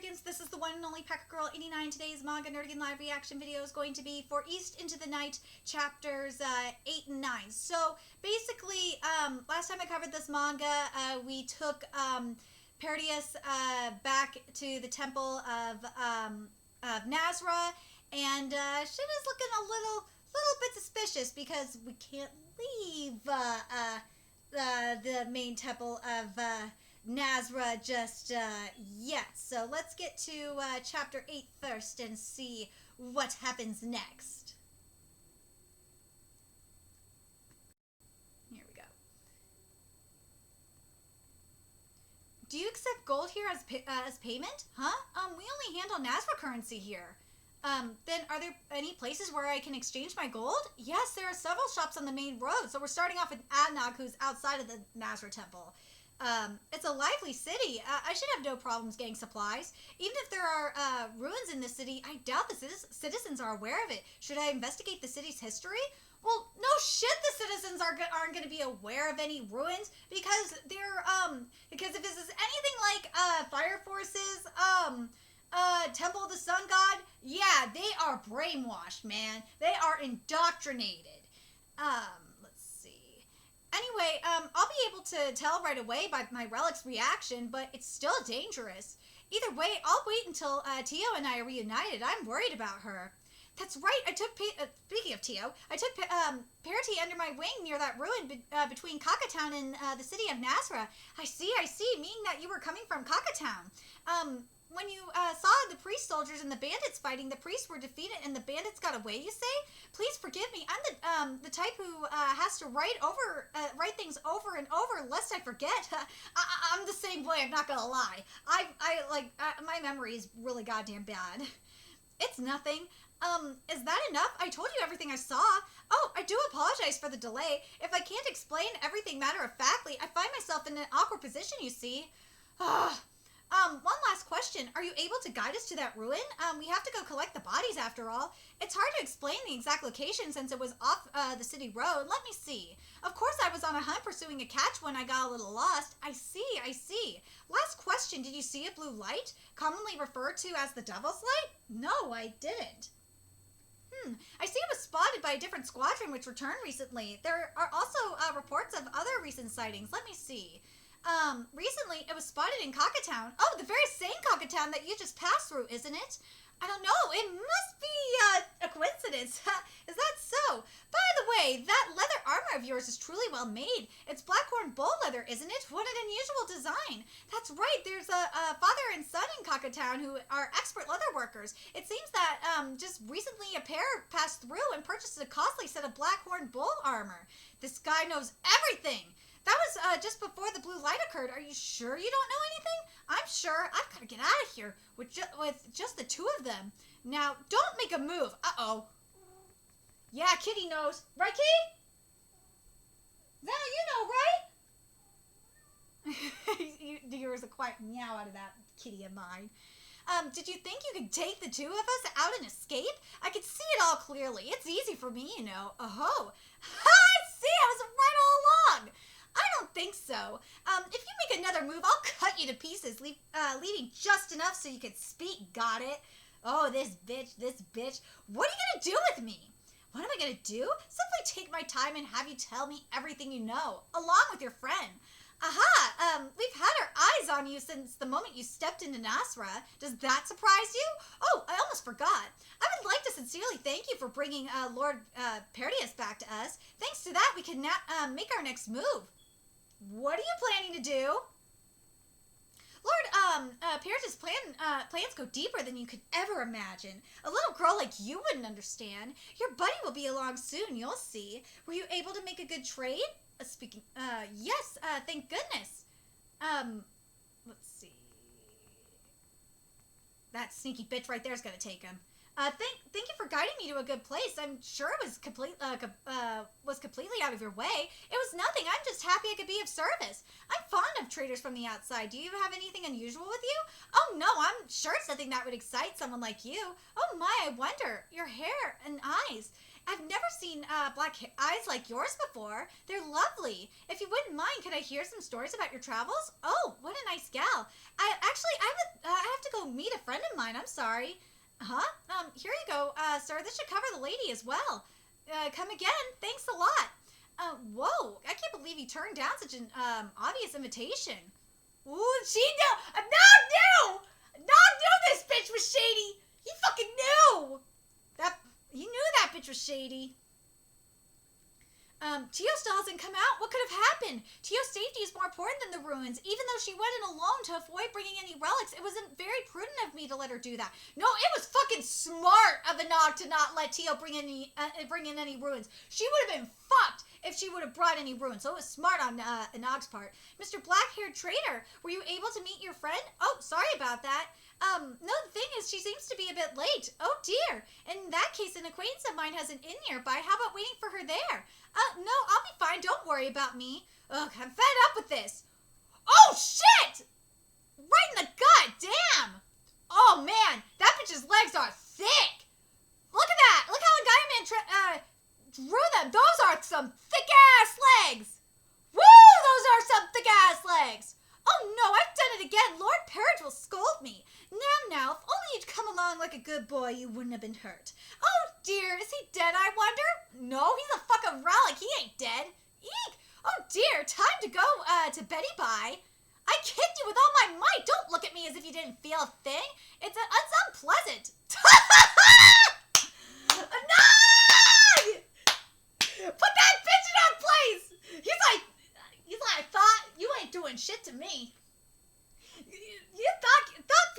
Nerdigans, this is the one and only Pekka Girl 89. Today's Manga Nerdigan live reaction video is going to be for East into the Night chapters 8 and 9. So basically, last time I covered this manga, we took Perdius back to the temple of Nazra, and shit is looking a little bit suspicious because we can't leave the main temple of Nazra just yet. So let's get to chapter 8 first and see what happens next. Here we go. Do you accept gold here as payment? Huh? We only handle Nazra currency here. Then are there any places where I can exchange my gold? Yes, there are several shops on the main road. So we're starting off with Adnog, who's outside of the Nazra temple. It's a lively city. I should have no problems getting supplies. Even if there are ruins in the city, I doubt the citizens are aware of it. Should I investigate the city's history? Well, no shit, the citizens aren't going to be aware of any ruins because because if this is anything like Fire Force's Temple of the Sun God, yeah, they are brainwashed, man. They are indoctrinated. Let's see. Anyway, I'll be able to tell right away by my relic's reaction, but it's still dangerous. Either way, I'll wait until Tio and I are reunited. I'm worried about her. That's right. I took, speaking of Tio, I took Parity under my wing near that ruin between Kakatown and the city of Nazra. I see, meaning that you were coming from Kakatown. When you saw the priest soldiers and the bandits fighting, the priests were defeated and the bandits got away, you say? Please forgive me. I'm the type who has to write things over and over lest I forget. I'm the same way, I'm not gonna lie. My memory is really goddamn bad. It's nothing. Is that enough? I told you everything I saw. Oh, I do apologize for the delay. If I can't explain everything matter-of-factly, I find myself in an awkward position, you see. One last question. Are you able to guide us to that ruin? We have to go collect the bodies after all. It's hard to explain the exact location since it was off the city road. Let me see. Of course I was on a hunt pursuing a catch when I got a little lost. I see. Last question. Did you see a blue light, commonly referred to as the Devil's Light? No, I didn't. I see it was spotted by a different squadron which returned recently. There are also reports of other recent sightings. Let me see. Recently it was spotted in Kakatown. Oh, the very same Kakatown that you just passed through, isn't it? I don't know. It must be a coincidence. Is that so? By the way, that leather armor of yours is truly well made. It's blackhorn bull leather, isn't it? What an unusual design. That's right. There's a father and son in Kakatown who are expert leather workers. It seems that just recently a pair passed through and purchased a costly set of blackhorn bull armor. This guy knows everything. That was just before the blue light occurred. Are you sure you don't know anything? I'm sure. I've got to get out of here with just the two of them. Now, don't make a move. Uh-oh. Yeah, Kitty knows. Right, Kitty? You know, right? There was a quiet meow out of that kitty of mine. Did you think you could take the two of us out and escape? I could see it all clearly. It's easy for me, you know. Oh-ho. I see. I was right all along. I don't think so. If you make another move, I'll cut you to pieces, leaving just enough so you can speak, got it? Oh, this bitch. What are you gonna do with me? What am I gonna do? Simply take my time and have you tell me everything you know, along with your friend. Aha! We've had our eyes on you since the moment you stepped into Nazra. Does that surprise you? Oh, I almost forgot. I would like to sincerely thank you for bringing Lord Perdius back to us. Thanks to that, we can now make our next move. What are you planning to do? Lord, Perdius' plans go deeper than you could ever imagine. A little girl like you wouldn't understand. Your buddy will be along soon, you'll see. Were you able to make a good trade? Yes, thank goodness. Let's see. That sneaky bitch right there is gonna take him. Thank you for guiding me to a good place. I'm sure it was completely out of your way. It was nothing. I'm just happy I could be of service. I'm fond of traders from the outside. Do you have anything unusual with you? Oh no, I'm sure it's nothing that would excite someone like you. Oh my, I wonder. Your hair and eyes. I've never seen black eyes like yours before. They're lovely. If you wouldn't mind, could I hear some stories about your travels? Oh, what a nice gal. I have to go meet a friend of mine. I'm sorry. Huh? Here you go, sir. This should cover the lady as well. Come again. Thanks a lot. Whoa. I can't believe you turned down such an, obvious invitation. Ooh, she knew. Nog knew! Nog knew this bitch was shady. He fucking knew. He knew that bitch was shady. Tio still hasn't come out. What could have happened? Tio's safety is more important than the ruins. Even though she went in alone to avoid bringing any relics, it wasn't very prudent of me to let her do that. No, it was fucking smart of Anog to not let Tio bring in any ruins. She would have been fucked if she would have brought any ruins. So it was smart on Anog's part. Mr. Black-haired Trader, were you able to meet your friend? Oh, sorry about that. No, the thing is, she seems to be a bit late. Oh, dear. In that case, an acquaintance of mine has an inn nearby. How about waiting for her there? No, I'll be fine. Don't worry about me. Ugh, I'm fed up with this. Oh, shit! Right in the gut, damn! Oh, man, that bitch's legs are thick. Look at that. Look how a Gaia Man drew them. Those are some thick-ass legs. Woo, those are some thick-ass legs. Oh, no, I've done it again. Lord Purge will scold me. Now, if only you'd come along like a good boy, you wouldn't have been hurt. Oh, dear, is he dead, I wonder? No, he's a fucking relic. He ain't dead. Eek! Oh, dear, time to go, to Betty Bye. I kicked you with all my might. Don't look at me as if you didn't feel a thing. It's unpleasant. No! Put that bitch in her place! He's like, I thought you ain't doing shit to me. You thought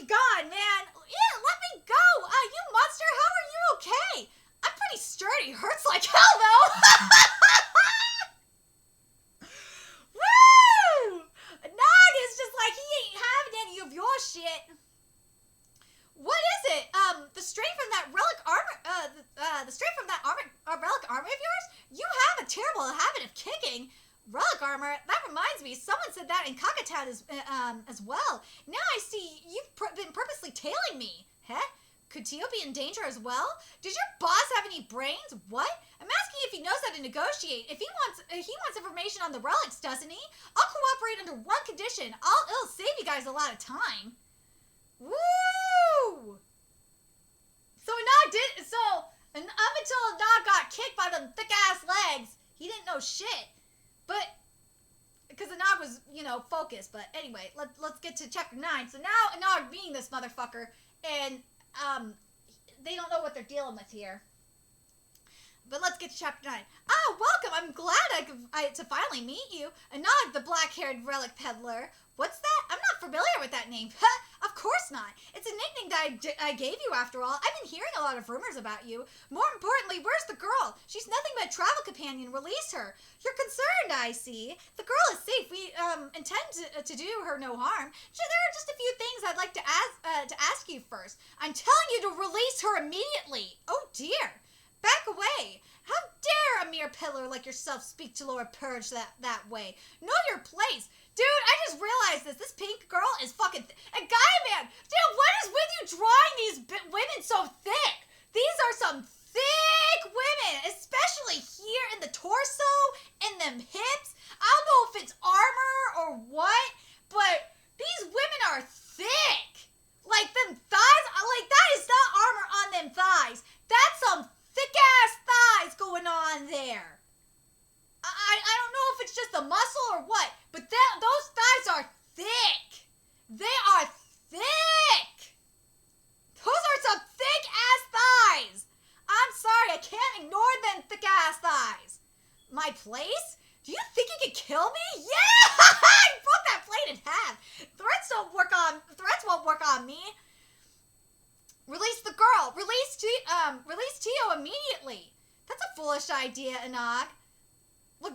gone, man. Yeah, let me go. You monster, how are you okay? I'm pretty sturdy. Hurts like hell, though. Woo! Nog is just like, he ain't having any of your shit. What is it? The strain from that relic armor, relic armor of yours? You have a terrible habit of kicking. Relic armor? That reminds me, someone said that in Kakatown as well. Now I see you've been purposely tailing me. Huh? Could Tio be in danger as well? Does your boss have any brains? What? I'm asking if he knows how to negotiate. If he wants information on the relics, doesn't he? I'll cooperate under one condition. It'll save you guys a lot of time. Woo! So up until Nog got kicked by them thick-ass legs, he didn't know shit. But, because Anog was, focused. But anyway, let's get to chapter 9. So now Anog being this motherfucker, and, they don't know what they're dealing with here. But let's get to chapter 9. Ah, welcome! I'm glad to finally meet you. Anog, the black-haired relic peddler. What's that? I'm not familiar with that name. Of course not. It's a nickname that I gave you, after all. I've been hearing a lot of rumors about you. More importantly, where's the girl? She's nothing but a travel companion. Release her. You're concerned, I see. The girl is safe. We intend to do her no harm. There are just a few things I'd like to ask you first. I'm telling you to release her immediately. Oh, dear. Back away. How dare a mere pillar like yourself speak to Lord Purge that way? Know your place. Dude, I just realized this. This pink girl is fucking... And Gaia Man, dude, what is with you drawing these women so thick? These are some thick women, especially here in the torso, in them hips. I don't know if it's armor or what, but these women are thick. Like, them thighs, like, that is not armor on them thighs. That's some thick-ass thighs going on there. I don't know if it's just the muscle or what, but those thighs are thick. They are thick. Those are some thick-ass thighs. I'm sorry, I can't ignore them thick-ass thighs. My place? Do you think you could kill me? Yeah! I broke that plate in half. Threats won't work on me. Release the girl. Release Tio immediately. That's a foolish idea, Anog. Look,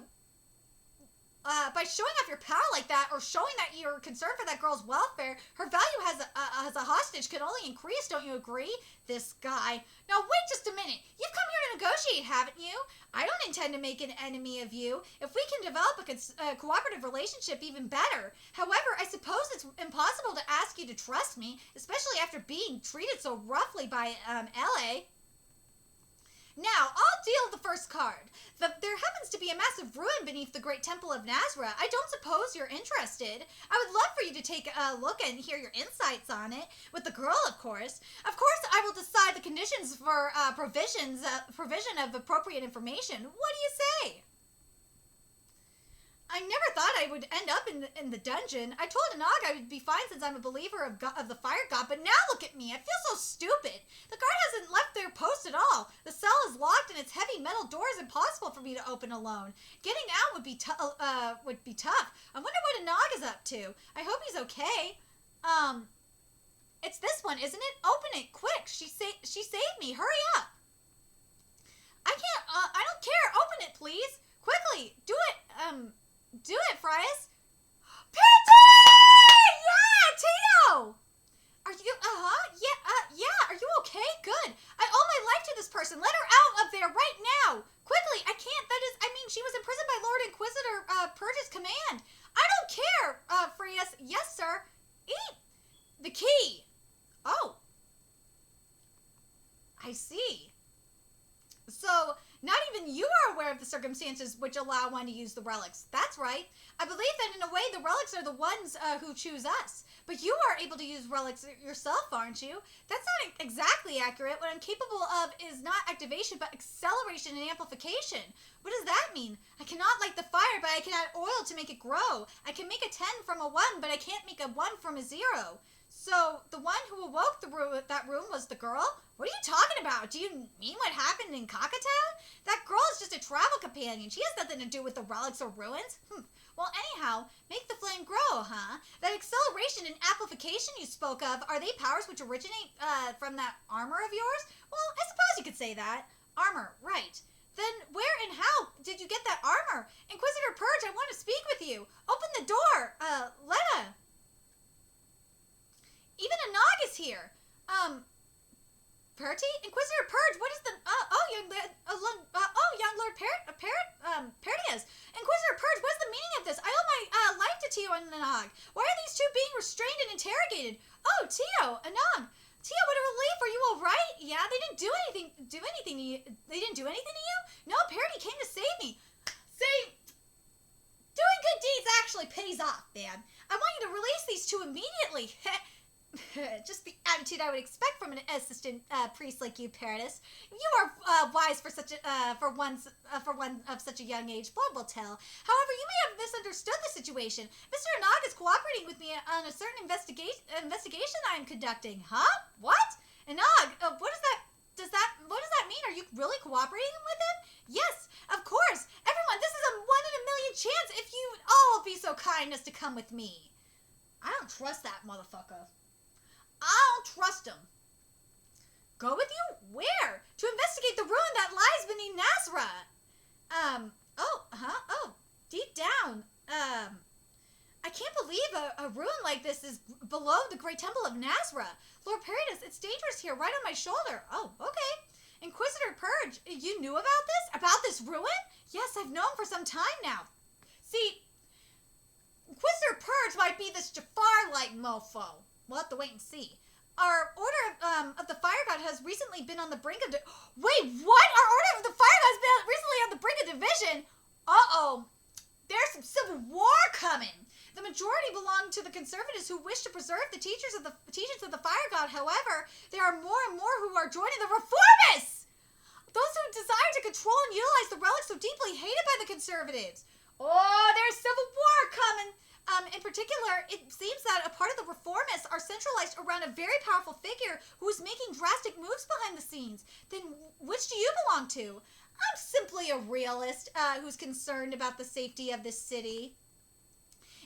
by showing off your power like that, or showing that you're concerned for that girl's welfare, her value as a hostage could only increase, don't you agree? This guy. Now, wait just a minute. You've come here to negotiate, haven't you? I don't intend to make an enemy of you. If we can develop a cooperative relationship, even better. However, I suppose it's impossible to ask you to trust me, especially after being treated so roughly by L.A. Now, I'll deal the first card. There happens to be a massive ruin beneath the Great Temple of Nazra. I don't suppose you're interested. I would love for you to take a look and hear your insights on it. With the girl, of course. Of course, I will decide the conditions for provision of appropriate information. What do you say? I never thought I would end up in the dungeon. I told Anog I would be fine since I'm a believer of the fire god, but now look at me. I feel so stupid. The guard hasn't left their post at all. The cell is locked and its heavy metal door is impossible for me to open alone. Getting out would be tough. I wonder what Anog is up to. I hope he's okay. It's this one, isn't it? Open it, quick. She saved me. Hurry up. I can't, I don't care. Open it, please. Quickly. Do it, Frias. Pity! Yeah, Tito! Are you, yeah, are you okay? Good. I owe my life to this person. Let her out of there right now. Quickly, I can't, she was imprisoned by Lord Inquisitor, Purge's command. I don't care, Frias. Yes, sir. Eat the key. Oh. I see. So, not even you are aware of the circumstances which allow one to use the relics. That's right. I believe that in a way the relics are the ones who choose us. But you are able to use relics yourself, aren't you? That's not exactly accurate. What I'm capable of is not activation, but acceleration and amplification. What does that mean? I cannot light the fire, but I can add oil to make it grow. I can make a 10 from a 1, but I can't make a 1 from a 0. So, the one who awoke that room was the girl? What are you talking about? Do you mean what happened in Kakatown? That girl is just a travel companion. She has nothing to do with the relics or ruins. Well, anyhow, make the flame grow, huh? That acceleration and amplification you spoke of, are they powers which originate from that armor of yours? Well, I suppose you could say that. Armor, right. Then where and how did you get that armor? Inquisitor Purge, I want to speak with you. Open the door. Letta. Even Anog is here. Perty? Inquisitor Purge, what is the... young Lord Pertius. Inquisitor Purge, what is the meaning of this? I owe my life to Tio and Anog. Why are these two being restrained and interrogated? Oh, Tio, Anog. Tio, what a relief. Are you all right? Yeah, they didn't do anything to you. They didn't do anything to you? No, Perty came to save me. See, doing good deeds actually pays off, man. I want you to release these two immediately. Just the attitude I would expect from an assistant priest like you, Paradis. You are wise for one of such a young age. Blood will tell. However, you may have misunderstood the situation. Mr. Anog is cooperating with me on a certain investigation I am conducting. Huh? What? Anog, what does that mean? Are you really cooperating with him? Yes, of course. Everyone, this is a 1 in a million chance if you would all be so kind as to come with me. I don't trust that motherfucker. I don't trust him. Go with you? Where? To investigate the ruin that lies beneath Nazra. Deep down. I can't believe a ruin like this is below the Great Temple of Nazra. Lord Paradis, it's dangerous here, right on my shoulder. Oh, okay. Inquisitor Purge, you knew about this? About this ruin? Yes, I've known for some time now. See, Inquisitor Purge might be this Jafar-like mofo. We'll have to wait and see. Our Order of the Fire God has recently been on the brink of... Wait, what? Our Order of the Fire God has been recently on the brink of division? Uh-oh. There's some civil war coming. The majority belong to the conservatives who wish to preserve the teachings of the Fire God. However, there are more and more who are joining the reformists. Those who desire to control and utilize the relics so deeply hated by the conservatives. Oh, there's civil war coming. In particular, it seems that a part of the reformists are centralized around a very powerful figure who is making drastic moves behind the scenes. Then which do you belong to? I'm simply a realist who's concerned about the safety of this city.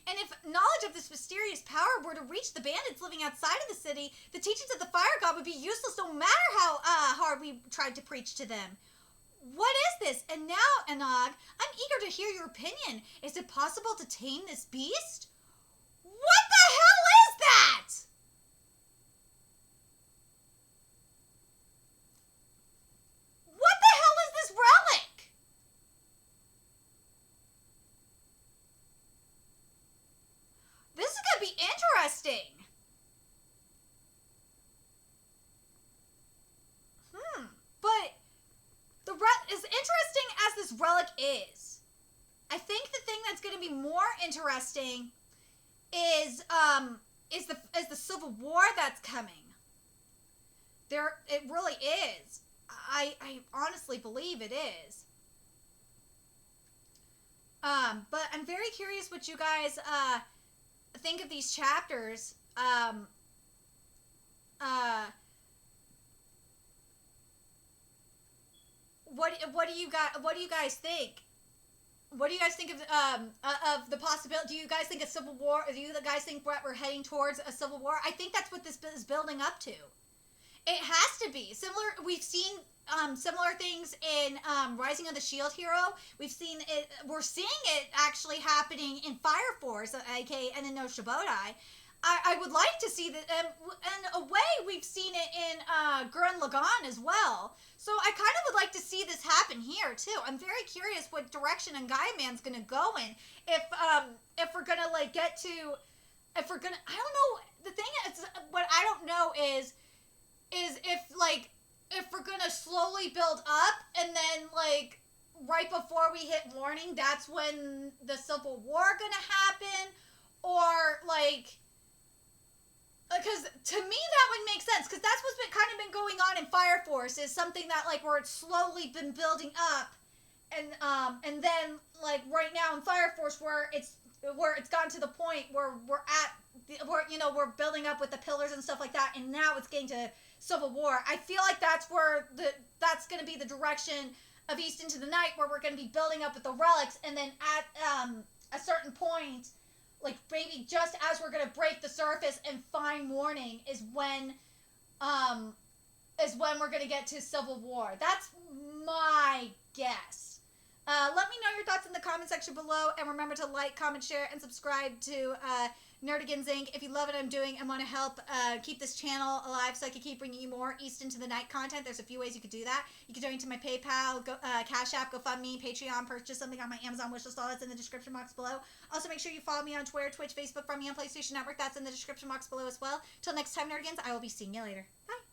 And if knowledge of this mysterious power were to reach the bandits living outside of the city, the teachings of the Fire God would be useless no matter how hard we tried to preach to them. What is this? And now, Anog, I'm eager to hear your opinion. Is it possible to tame this beast? What the hell is that? What the hell is this relic? This is going to be interesting. But the is. I think the thing that's going to be more interesting is the Civil War that's coming. It really is. I honestly believe it is. But I'm very curious what you guys think of these chapters. What do you guys think? What do you guys think of the possibility? Do you guys think a civil war? Do you guys think we're heading towards a civil war? I think that's what this is building up to. It has to be similar. We've seen similar things in Rising of the Shield Hero. We've seen it. We're seeing it actually happening in Fire Force, aka and in No Shibotai. I would like to see that, in a way, we've seen it in Gurren Lagann as well. So I kind of would like to see this happen here too. I'm very curious what direction Gaia Man's gonna go in. If we're gonna get to, if we're gonna, I don't know. The thing is, what I don't know is if we're gonna slowly build up and then right before we hit morning, that's when the Civil War gonna happen, or because to me that would make sense, because that's what's been going on in Fire Force, is something that where it's slowly been building up, and then right now in Fire Force where it's gotten to the point where we're building up with the pillars and stuff like that, and now it's getting to Civil War. I feel like that's where that's going to be the direction of East into the Night, where we're going to be building up with the relics, and then at a certain point, maybe just as we're going to break the surface and find morning is when we're going to get to Civil War. That's my guess. Let me know your thoughts in the comment section below, and remember to like, comment, share, and subscribe to Nerdigans Inc. if you love what I'm doing and want to help keep this channel alive so I can keep bringing you more East into the Night content. There's a few ways you could do that. You can donate to my PayPal, Cash App, GoFundMe, Patreon, purchase something on my Amazon wishlist. All that's in the description box below. Also, make sure you follow me on Twitter, Twitch, Facebook, find me on PlayStation Network. That's in the description box below as well. Till next time, Nerdigans, I will be seeing you later. Bye.